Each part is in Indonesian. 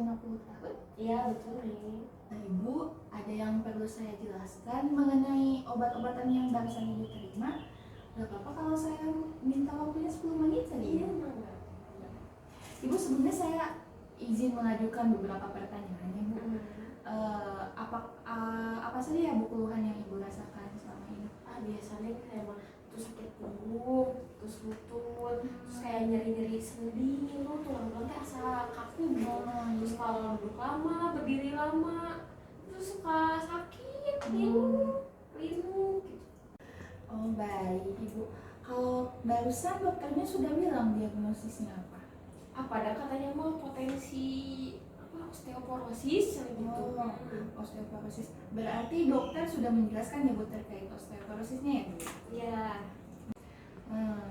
60 tahun? Iya betul nih. Nah, Ibu, ada yang perlu saya jelaskan mengenai obat-obatan yang barusan Ibu terima. Gak apa-apa kalau saya minta waktunya 10 menit saja? Iya, enggak. Ibu, sebelumnya saya izin mengajukan beberapa pertanyaan ya, Bu. Apa saja ya Bu keluhan yang Ibu rasakan selama ini? Biasanya kayak mah terus sakit punggung, terus lutut, terus kayak nyeri-nyeri sendi gitu, tulang-tulang kayak asa kaku gitu. Terus kalau duduk lama, berdiri lama, terus suka sakit, linu gitu. Oh baik Ibu. Kalau barusan dokternya sudah bilang diagnosisnya apa? Ada katanya mah potensi osteoporosis gitu. Osteoporosis. Berarti dokter sudah menjelaskan ya Bu terkait osteoporosisnya ya Bu? Iya.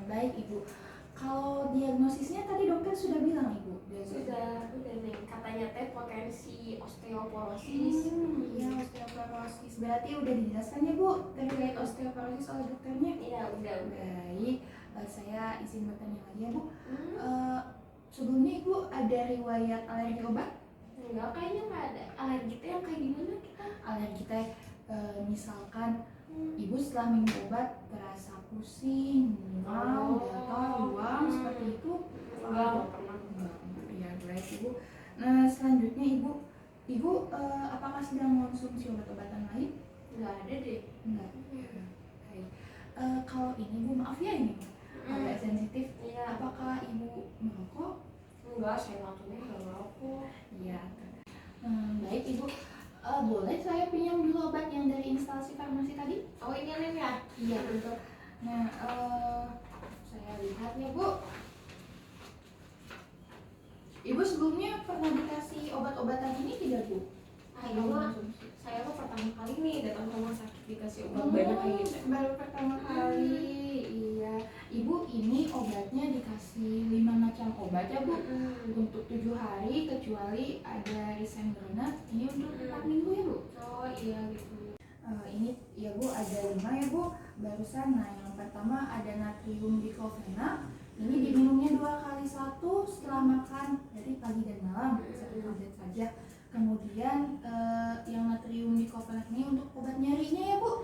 Baik Ibu. Kalau diagnosisnya tadi dokter sudah bilang Ibu? Sudah nih. Katanya teh potensi osteoporosis. Iya, osteoporosis. Berarti udah dijelaskan ya Bu terkait osteoporosis oleh dokternya? Iya, udah. Baik, saya izin bertanya lagi ya Bu. Sebelumnya Ibu ada riwayat alergi obat? Enggak, kayaknya nggak ada. Alergi teh yang kayak gimana kita? Alergi teh misalkan Ibu setelah minum obat terasa pusing, mual, gatal, ruam seperti itu? Enggak pernah. Ya, baik Ibu. Nah, selanjutnya Ibu apakah sedang mengonsumsi obat-obatan lain? Enggak ada deh. Enggak. Baik. Kalau ini Bu, maaf ya ini agak sensitif. Iya. Apakah Ibu merokok? Enggak, saya waktunya enggak merokok. Iya. Baik Ibu. Boleh saya pinjam dulu obat yang dari instalasi farmasi tadi? Oh, ini Nen ya? Iya betul. Nah, saya lihat ya Bu. Ibu sebelumnya pernah dikasih obat-obatan ini tidak Bu? Saya mah pertama kali nih datang ke rumah sakit dikasih obat banyak kayak gitu. Baru pertama kali. Iya. Ibu, ini obatnya dikasih 5 macam obat ya Bu. Untuk 7 hari kecuali ada Risendronat. Ini untuk 4 minggu ya Bu. Oh iya gitu. Ini ya Bu ada 5 ya Bu. Barusan, nah yang pertama ada natrium diclofenac. Ini diminumnya 2 kali 1 setelah makan, jadi pagi dan malam, 1 tablet saja. Kemudian yang natrium diclofenac ini untuk obat nyerinya ya Bu.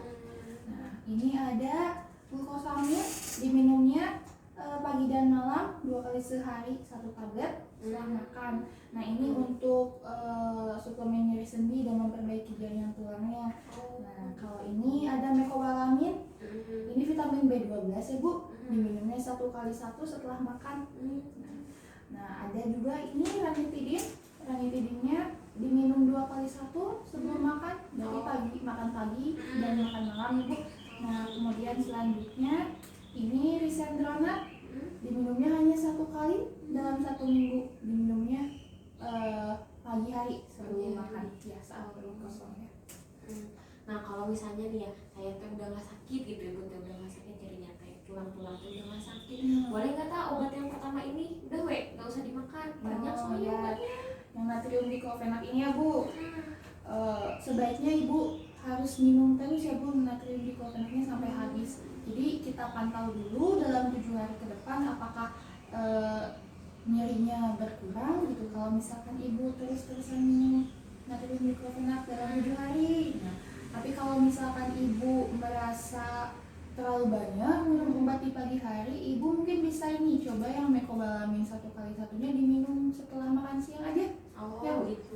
Nah ini ada glukosamid, diminumnya pagi dan malam 2 kali sehari 1 tablet setelah makan. Nah ini untuk suplemen nyeri sendi dan memperbaiki jaringan tulangnya. Nah kalau ini ada mecobalamin, ini vitamin B12 ya Bu, diminumnya 1 kali 1 setelah makan. Nah ada juga ini ranitidinnya diminum 2 kali 1 sebelum makan, berarti makan pagi dan makan malam ya Bu. Nah kemudian selanjutnya ini Risendronat, diminumnya hanya 1 kali dalam 1 minggu, diminumnya pagi hari sebelum makan ya, saat perut kosong ya. Nah kalau misalnya nih ya, saya tuh udah nggak sakit gitu, Ibu tuh udah nggak sakit jadinya kayak tulang-tulang tuh udah nggak sakit, boleh nggak obat yang pertama ini udah nggak usah dimakan, banyak soalnya obatnya. Yang natrium diclofenac ini ya Bu, sebaiknya Ibu harus minum terus ya Bu natrium diclofenacnya sampai habis. Jadi kita pantau dulu dalam 7 hari ke depan apakah nyerinya berkurang gitu. Kalau misalkan Ibu terus-terusan minum natrium diclofenac dalam 7 hari, nah, tapi kalau misalkan Ibu merasa terlalu banyak minum obat di pagi hari, Ibu mungkin bisa ini coba yang mecobalamin 1 kali 1-nya diminum setelah makan siang aja. Oh ya, gitu.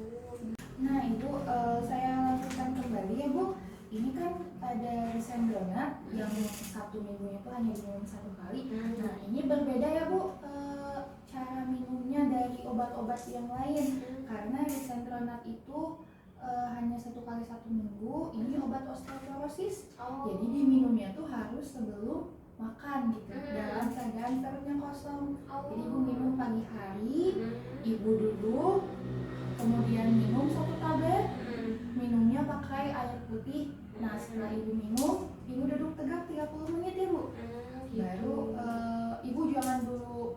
Nah Ibu, saya lanjutkan kembali ya Bu. Ini kan ada Risendronat yang 1 minggunya itu hanya diminum 1 kali. Nah ini berbeda ya Bu cara minumnya dari obat-obat yang lain. Karena Risendronat itu hanya 1 kali 1 minggu. Ini obat osteoporosis. Jadi diminumnya tuh harus sebelum makan gitu, dalam keadaan perutnya kosong. Jadi Ibu minum pagi hari, Ibu duduk, kemudian minum 1 tablet, minumnya pakai air putih. Nah setelah Ibu minum, Ibu duduk tegak 30 menit ya Bu. Baru Ibu jangan dulu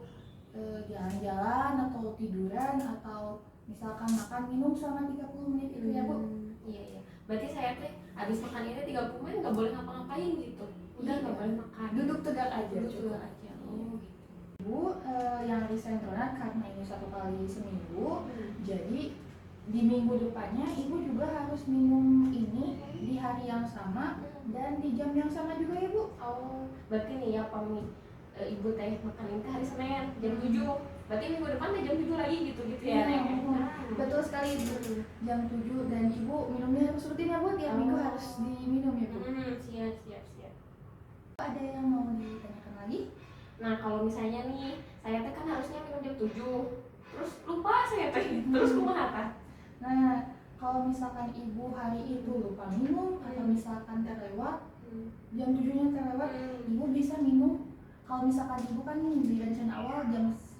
jalan-jalan atau tiduran atau misalkan makan minum selama 30 menit itu ya Bu. Iya. Berarti saya teh habis makan ini 30 menit nggak boleh ngapa-ngapain gitu. Udah nggak boleh makan. Duduk tegak aja. Duduk tegak aja. Oh gitu. Ibu yang Lisendronat karena ini 1 kali seminggu, jadi di minggu depannya ibu juga harus minum ini di hari yang sama dan di jam yang sama juga ya Bu. Oh, berarti nih ya Pami, ibu teh makan ini hari Senin jam 7. Berarti minggu depan teh jam 7 lagi gitu ya. Betul sekali Bu. Jam 7 dan ibu minumnya harus rutin ya Bu, tiap minggu harus diminum ya Bu. Siap. Ada yang mau ditanyakan lagi? Nah, kalau misalnya nih, saya teh kan harusnya minum jam 7. Terus lupa saya teh. Terus kumaha tah? Nah, kalau misalkan ibu hari itu lupa minum atau misalkan terlewat, jam 7-nya terlewat, ibu bisa minum. Kalau misalkan ibu kan di rencana awal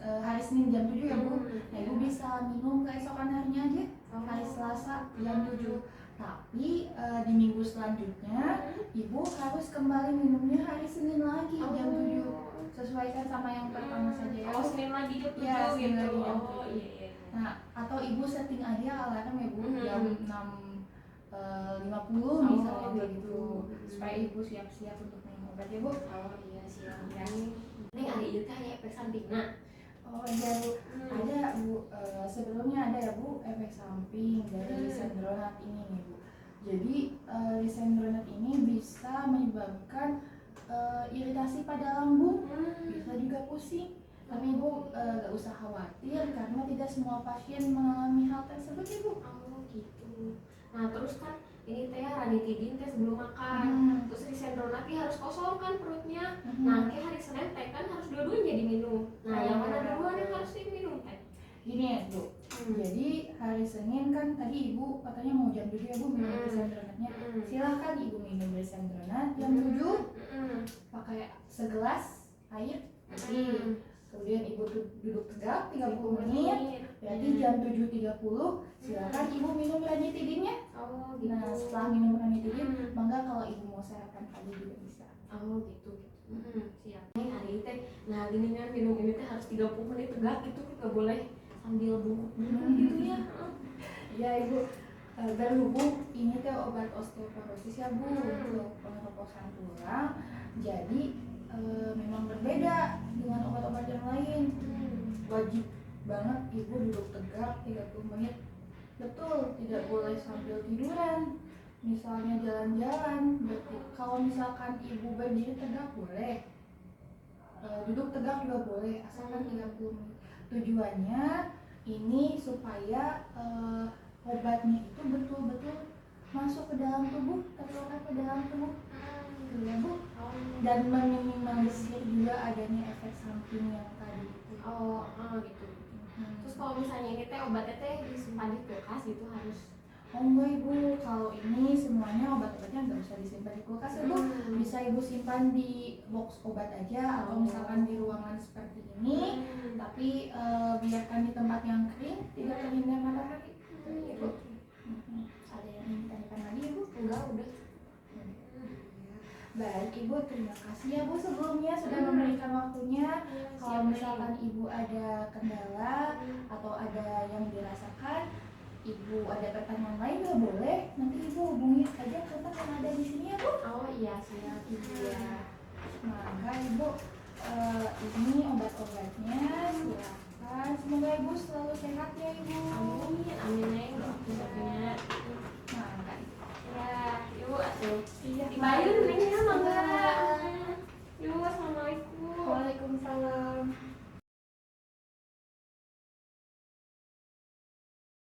hari Senin jam 7 ya Bu, nah ibu bisa minum keesokan harinya aja, hari Selasa jam 7. Tapi di minggu selanjutnya ibu harus kembali minumnya hari Senin lagi jam 7. Sesuaikan sama yang pertama saja ya. Oh, Senin lagi jam 7 Ya, Senin gitu. lagi jam Oh, 7. iya. Nah, atau ibu setting aja alarm ya Bu, jam 6.50 misalnya kayak gitu, supaya ibu siap-siap untuk minum obat ya Bu. Oh iya, siap ya. Ini hari itu teh aya efek sampingna. Oh iya Bu, ada Bu, sebelumnya ada ya Bu efek samping dari Lisendronat ini nih Bu. Jadi Lisendronat ini bisa menyebabkan iritasi pada lambung, bisa juga pusing. Tapi Ibu gak usah khawatir karena tidak semua pasien mengalami hal tersebut ya Bu. Oh gitu. Nah terus kan ini teh ranitidin teh sebelum makan. Terus Lisendronat harus kosong kan perutnya. Nah kayak hari Senin teh kan harus dua-duanya diminum. Nah yang mana duluan yang harus diminum teh? Gini ya Bu, jadi hari Senin kan tadi Ibu katanya mau jam 7 ya Bu minum Lisendronatnya. Silahkan Ibu minum Lisendronat jam 7 pakai segelas air. Kemudian Ibu duduk tegak 30 menit, berarti jam 7.30 silakan Ibu minum ranitidinnya. Oh gitu. Nah setelah minum ranitidin, mangga kalau Ibu mau sarapan pagi juga bisa. Oh gitu. Siap. Ini hari ini teh, nah gini kan minum ini teh harus 30 menit tegak gitu, nggak boleh sambil bungkuk gitu ya. Iya Ibu, berhubung ini teh obat osteoporosis ya Bu, untuk pengeroposan tulang, jadi memang berbeda dengan obat-obat yang lain. Wajib banget Ibu duduk tegak 30 menit. Betul, tidak boleh sambil tiduran. Misalnya jalan-jalan, kalau misalkan Ibu berdiri tegak boleh, duduk tegak juga boleh, asalkan 30 menit. Tujuannya ini supaya obatnya itu betul-betul masuk ke dalam tubuh, terserap ke dalam tubuh, gitu ya Bu. Dan meminimalisir juga adanya efek samping yang tadi itu. Gitu. Terus kalau misalnya ini teh obatnya teh disimpan di kulkas gitu harus? Oh enggak Ibu, kalau ini semuanya obat-obatnya nggak bisa disimpan di kulkas ya Bu. Bisa Ibu simpan di box obat aja atau misalkan di ruangan seperti ini, tapi biarkan di tempat yang kering, tidak terhindar matahari. Ibu, ada yang ingin ditanyakan lagi Ibu? Enggak, udah. Baik Ibu, terima kasih ya Bu sebelumnya sudah memberikan waktunya. Kalau misalkan Ibu ada kendala atau ada yang dirasakan, Ibu ada pertanyaan lain nggak boleh, nanti Ibu hubungi aja kontak yang ada di sini ya Bu. Oh iya, siap Ibu ya. Maka Ibu ini obat-obatnya, silakan. Semoga Ibu selalu sehat ya Ibu.